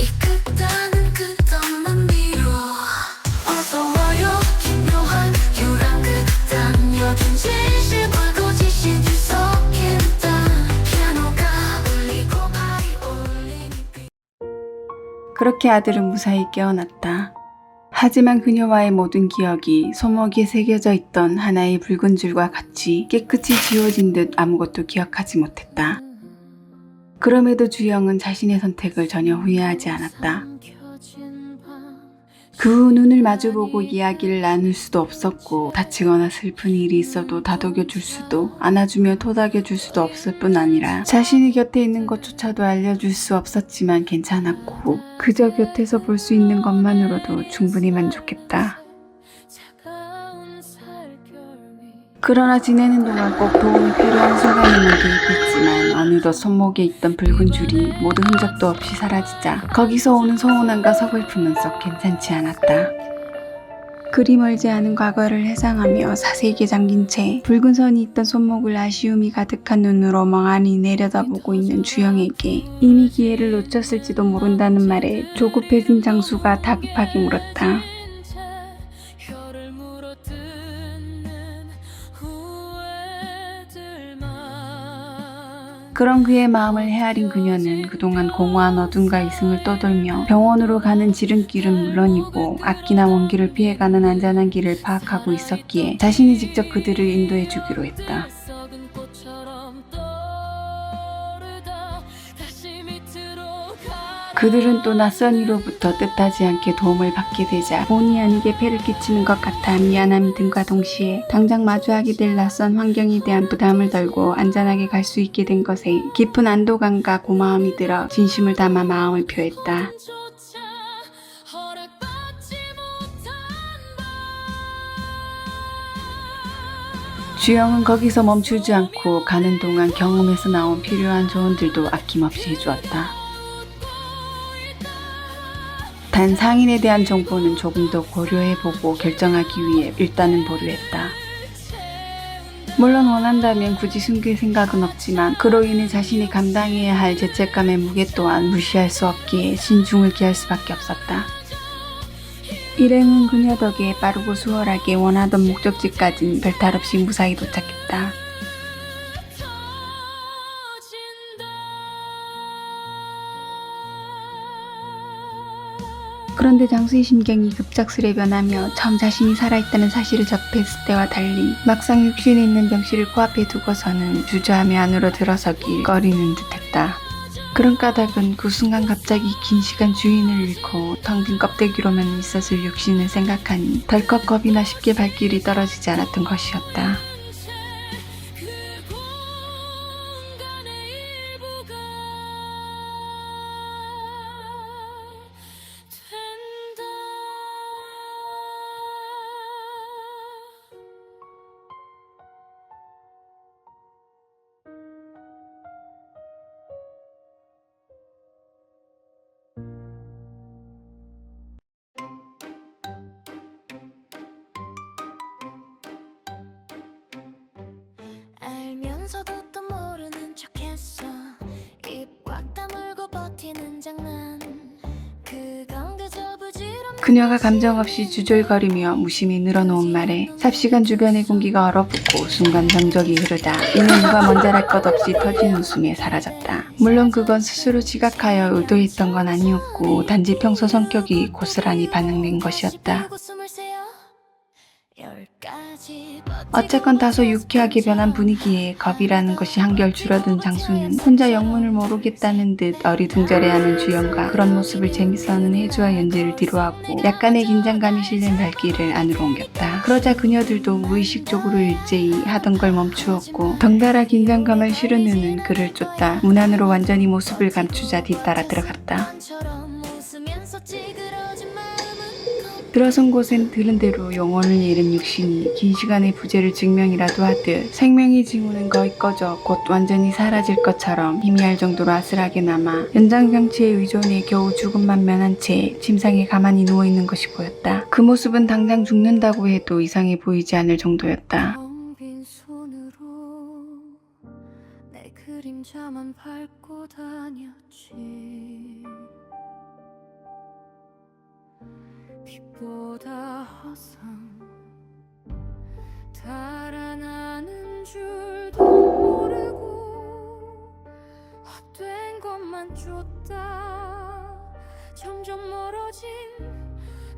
이 끝단은 끝없는 미로 어서와요 기묘한 유랑 끝단 여긴 진실과 거짓이 뒤섞인 땅 피아노가 울리고 바이올린이 그렇게 아들은 무사히 깨어났다. 하지만 그녀와의 모든 기억이 손목에 새겨져 있던 하나의 붉은 줄과 같이 깨끗이 지워진 듯 아무것도 기억하지 못했다. 그럼에도 주영은 자신의 선택을 전혀 후회하지 않았다. 그 후 눈을 마주보고 이야기를 나눌 수도 없었고 다치거나 슬픈 일이 있어도 다독여줄 수도 안아주며 토닥여줄 수도 없을 뿐 아니라 자신이 곁에 있는 것조차도 알려줄 수 없었지만 괜찮았고 그저 곁에서 볼 수 있는 것만으로도 충분히 만족했다. 그러나 지내는 동안 꼭 도움이 필요한 순간에만 개입했지만 어느덧 손목에 있던 붉은 줄이 모두 흔적도 없이 사라지자 거기서 오는 서운함과 서글픔은 썩 괜찮지 않았다. 그리 멀지 않은 과거를 회상하며 사색에 잠긴 채 붉은 선이 있던 손목을 아쉬움이 가득한 눈으로 멍하니 내려다보고 있는 주영에게 이미 기회를 놓쳤을지도 모른다는 말에 조급해진 장수가 다급하게 물었다. 그런 그의 마음을 헤아린 그녀는 그동안 공허한 어둠과 이승을 떠돌며 병원으로 가는 지름길은 물론이고 앞기나 먼 길을 피해가는 안전한 길을 파악하고 있었기에 자신이 직접 그들을 인도해 주기로 했다. 그들은 또 낯선 이로부터 뜻하지 않게 도움을 받게 되자 본의 아니게 폐를 끼치는 것 같아 미안함이 든과 동시에 당장 마주하게 될 낯선 환경에 대한 부담을 덜고 안전하게 갈 수 있게 된 것에 깊은 안도감과 고마움이 들어 진심을 담아 마음을 표했다. 주영은 거기서 멈추지 않고 가는 동안 경험에서 나온 필요한 조언들도 아낌없이 해주었다. 단 상인에 대한 정보는 조금 더 고려해보고 결정하기 위해 일단은 보류했다. 물론 원한다면 굳이 숨길 생각은 없지만 그로 인해 자신이 감당해야 할 죄책감의 무게 또한 무시할 수 없기에 신중을 기할 수밖에 없었다. 일행은 그녀 덕에 빠르고 수월하게 원하던 목적지까진 별탈 없이 무사히 도착했다. 그런데 장수의 심경이 급작스레 변하며 처음 자신이 살아있다는 사실을 접했을 때와 달리 막상 육신에 있는 병실을 코앞에 두고서는 주저하며 안으로 들어서길 꺼리는 듯했다. 그런 까닭은 그 순간 갑자기 긴 시간 주인을 잃고 텅 빈 껍데기로만 있었을 육신을 생각하니 덜컥 겁이나 쉽게 발길이 떨어지지 않았던 것이었다. 알면서도 또 모르는 척했어 입 꽉 다물고 버티는 장난 그건 그저 부질없는 그녀가 감정 없이 주절거리며 무심히 늘어놓은 말에 삽시간 주변의 공기가 얼어붙고 순간 정적이 흐르다 이내 누가 먼저랄 것 없이 터진 웃음에 사라졌다. 물론 그건 스스로 지각하여 의도했던 건 아니었고 단지 평소 성격이 고스란히 반영된 것이었다. 어쨌건 다소 유쾌하게 변한 분위기에 겁이라는 것이 한결 줄어든 장수는 혼자 영문을 모르겠다는 듯 어리둥절해하는 주영과 그런 모습을 재밌어하는 혜주와 연재를 뒤로하고 약간의 긴장감이 실린 발길을 안으로 옮겼다. 그러자 그녀들도 무의식적으로 일제히 하던 걸 멈추었고 덩달아 긴장감을 실은 후는 그를 쫓다 문 안으로 완전히 모습을 감추자 뒤따라 들어갔다. 들어선 곳엔 들은 대로 영혼을 잃은 육신이 긴 시간의 부재를 증명이라도 하듯 생명의 징후는 거의 꺼져 곧 완전히 사라질 것처럼 희미할 정도로 아슬하게 남아 연장병치에 의존해 겨우 죽음만 면한 채 침상에 가만히 누워있는 것이 보였다. 그 모습은 당장 죽는다고 해도 이상해 보이지 않을 정도였다. 빈 손으로 내 그림자만 밟고 다녔지 빛보다 화상 달아나는 줄도 모르고 헛된 것만 쫓다 점점 멀어진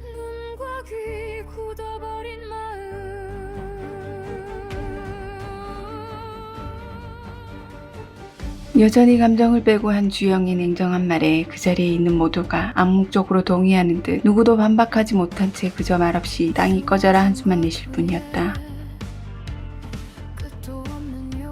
눈과 귀 굳어버린 마음. 여전히 감정을 빼고 한 주영의 냉정한 말에 그 자리에 있는 모두가 암묵적으로 동의하는 듯 누구도 반박하지 못한 채 그저 말없이 땅이 꺼져라 한숨만 내쉴 뿐이었다.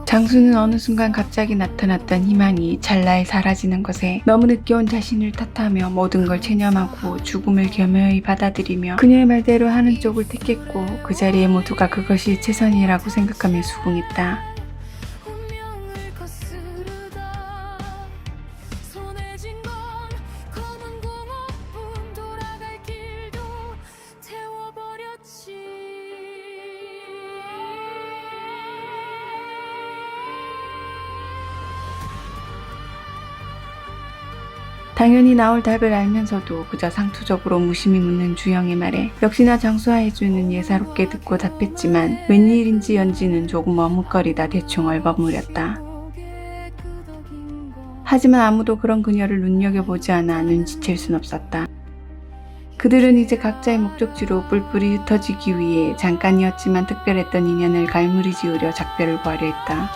장수는 어느 순간 갑자기 나타났던 희망이 찰나에 사라지는 것에 너무 늦게 온 자신을 탓하며 모든 걸 체념하고 죽음을 겸허히 받아들이며 그녀의 말대로 하는 쪽을 택했고 그 자리에 모두가 그것이 최선이라고 생각하며 수긍했다. 운명을 거스르다 손에 쥔 건 검은 공업뿐 돌아갈 길도 태워버렸지. 당연히 나올 답을 알면서도 그저 상투적으로 무심히 묻는 주영의 말에 역시나 장수하해주는 예사롭게 듣고 답했지만 웬일인지 연지는 조금 머뭇거리다 대충 얼버무렸다. 하지만 아무도 그런 그녀를 눈여겨보지 않아 눈치챌 순 없었다. 그들은 이제 각자의 목적지로 뿔뿔이 흩어지기 위해 잠깐이었지만 특별했던 인연을 갈무리 지으려 작별을 구하려 했다.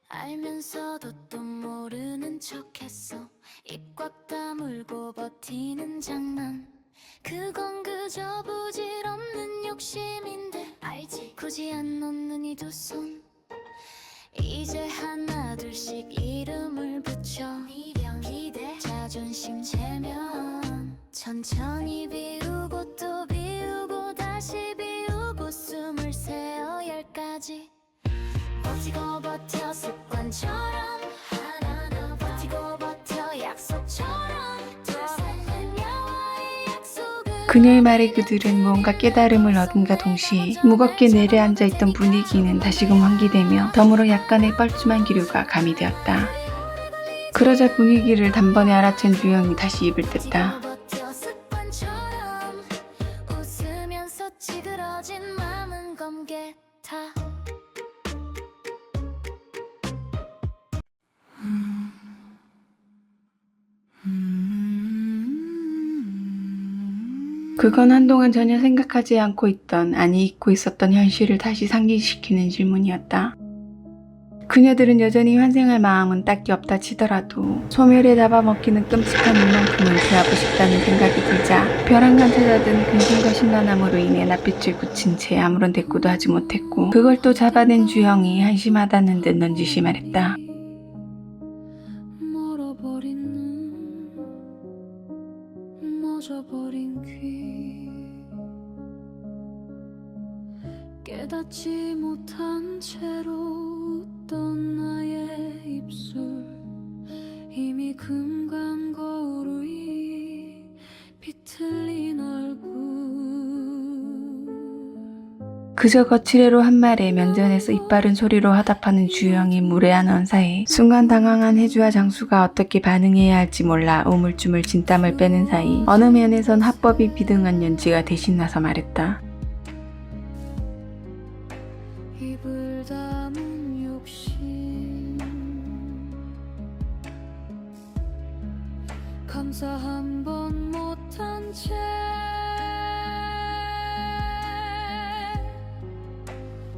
알면서도 또 모르는 척했어. 입 꽉 다물고 버티는 장난, 그건 그저 부질없는 욕심인데 알지. 굳이 안 놓는 이 두 손, 이제 하나 둘씩 이름을 붙여 미련, 기대, 자존심, 체면. 천천히 비우고 또 비우고 다시 비우고 숨을 세어 10가지. 버티고 버텨 습관처럼 하나 더 버티고 버텨 약속처럼 둘셋넷 야와의 약속은. 그녀의 말에 그들은 무언가 깨달음을 얻은가 동시에 무겁게 내려앉아있던 분위기는 다시금 환기되며 덤으로 약간의 뻘쭘한 기류가 가미되었다. 그러자 분위기를 단번에 알아챈 주영이 다시 입을 뗐다. 버텨 습관처럼 웃으면서 찌그러진 맘은 검게 타. 그건 한동안 전혀 생각하지 않고 있던, 아니 잊고 있었던 현실을 다시 상기시키는 질문이었다. 그녀들은 여전히 환생할 마음은 딱히 없다 치더라도 소멸에 잡아먹히는 끔찍한 일만큼은 피하고 싶다는 생각이 들자 벼랑간 찾아든 근심과 신난함으로 인해 낯빛을 굳힌 채 아무런 대꾸도 하지 못했고, 그걸 또 잡아낸 주영이 한심하다는 듯 넌지시 말했다. 멀어버린 눈, 멎어버린 귀, 깨닫지 못한 채로 웃던 나의 입술, 이미 금간 거울 위 비틀린 얼굴. 그저 거칠애로 한 말에 면전에서 이빠른 소리로 화답하는 주영의 무례한 언사에 순간 당황한 혜주와 장수가 어떻게 반응해야 할지 몰라 우물쭈물 진땀을 빼는 사이 어느 면에선 합법이 비등한 연지가 대신 나서 말했다. 입을 다문 욕심, 감사 한 번 못한 채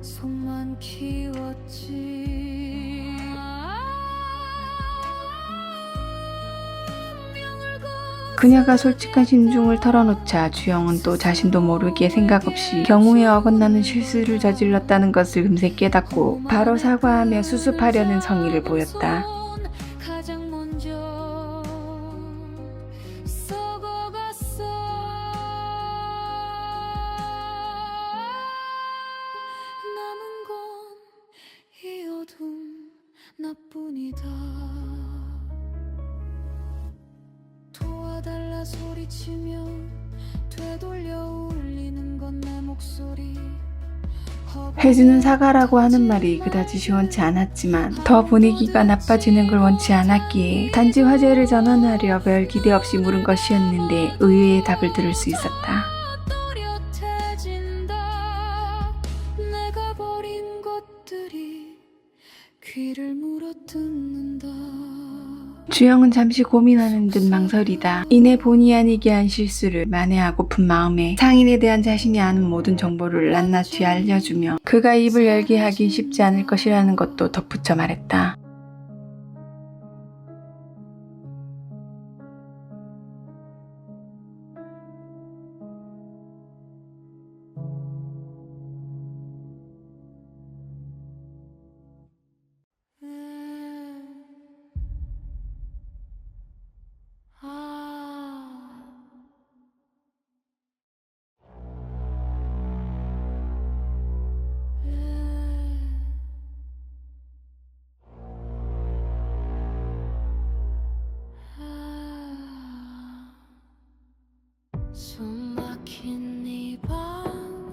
손만 키웠지. 그녀가 솔직한 심중을 털어놓자 주영은 또 자신도 모르게 생각 없이 경우에 어긋나는 실수를 저질렀다는 것을 금세 깨닫고 바로 사과하며 수습하려는 성의를 보였다. 가장 먼저 썩어갔어. 남은 건 이 어둠 나뿐이다. 소리치며 되돌려 울리는 건 내 목소리. 해주는 사과라고 하는 말이 그다지 시원치 않았지만 더 분위기가 나빠지는 걸 원치 않았기에 단지 화제를 전환하려 별 기대 없이 물은 것이었는데 의외의 답을 들을 수 있었다. 또렷해진다. 내가 버린 것들이 귀를 물어뜯는다. 주영은 잠시 고민하는 듯 망설이다. 이내 본의 아니게 한 실수를 만회하고픈 마음에 상인에 대한 자신이 아는 모든 정보를 낱낱이 알려주며 그가 입을 열게 하긴 쉽지 않을 것이라는 것도 덧붙여 말했다. 숨 막힌 이 밤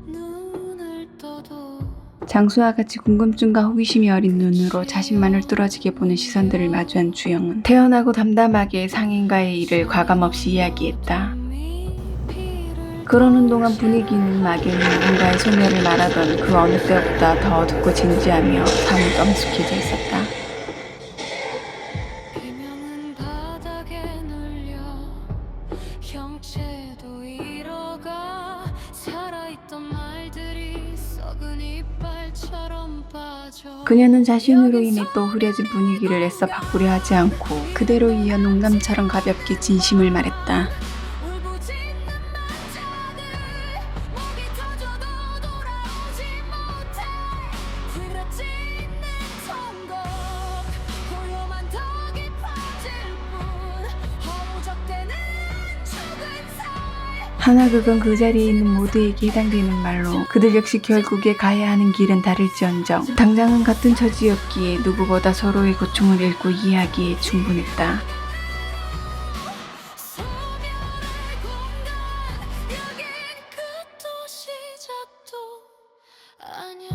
눈을 떠도 장수와 같이 궁금증과 호기심이 어린 눈으로 자신만을 뚫어지게 보는 시선들을 마주한 주영은 태연하고 담담하게 상인과의 일을 과감없이 이야기했다. 그러는 동안 분위기는 막연히 누군가의 소멸을 말하던 그 어느 때보다 더 어둡고 진지하며 사뭇 엄숙해져 있었다. 비명은 바닥에 눌려 형체도 잃어가 살아있던 말들이 썩은 이빨처럼 빠져. 그녀는 자신으로 인해 또 흐려진 분위기를 애써 바꾸려 하지 않고 그대로 이어 농담처럼 가볍게 진심을 말했다. 울부짖는 마차들 목이 터져도 돌아오지 못해 휘그러지는 통곡 고요만 더 깊어질 뿐 허우적대는 죽은 살. 하나 그건 그 자리에 있는 모두에게 해당되는 말로 그들 역시 결국에 가야 하는 길은 다를지언정 당장은 같은 처지였기에 누구보다 서로의 고충을 읽고 이해하기에 충분했다. 소멸의 공간 여긴 끝도 시작도 아니야.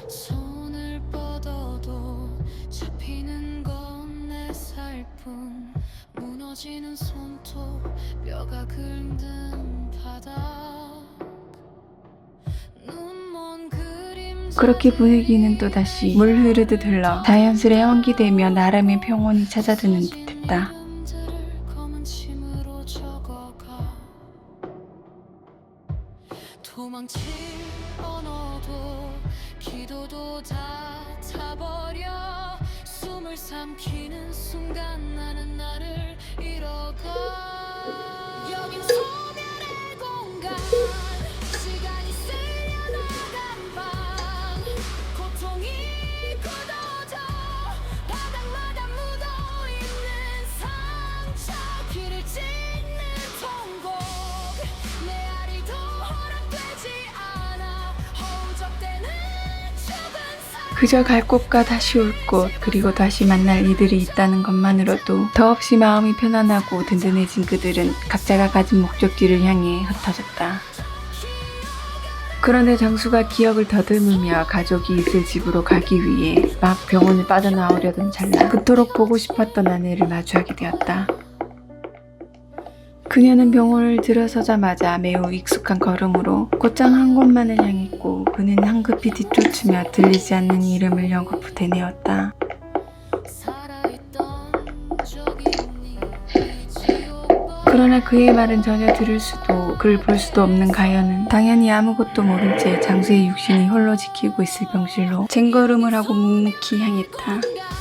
손을 뻗어도 잡히는 건 내 살뿐 무너지는 손톱 뼈가 긁는 바닥 눈먼 그림자. 그렇게 분위기는 또다시 물 흐르듯 흘러 자연스레 환기되며 나름의 평온이 찾아드는 듯했다. 그림자를 검은 침으로 적어가 도망칠 언어도 기도도 다 타버려 숨을 삼키는 순간 나는 나를 잃어가. 여긴 소멸의 공간 시간이 쓸려나간 밤 고통이 굳어져 바닥마다 묻어있는 상처 귀를 찢는 통곡 메아리도 허락되지 않아 허우적대는 죽은 살. 그저 갈 곳과 다시 올 곳 그리고 다시 만날 이들이 있다는 것만으로도 더없이 마음이 편안하고 든든해진 그들은 각자가 가진 목적지를 향해 흩어졌다. 그런데 장수가 기억을 더듬으며 가족이 있을 집으로 가기 위해 막 병원을 빠져나오려던 찰나 그토록 보고 싶었던 아내를 마주하게 되었다. 그녀는 병원을 들어서자마자 매우 익숙한 걸음으로 곧장 한 곳만을 향했고 그는 황급히 뒤쫓으며 들리지 않는 이름을 연거푸 되뇌었다. 살아있던 적이 있니 이 지옥 그러나 그의 말은 전혀 들을 수도 그를 볼 수도 없는 가연은 당연히 아무것도 모른 채 장수의 육신이 홀로 지키고 있을 병실로 쟁걸음을 하고 묵묵히 향했다. 공간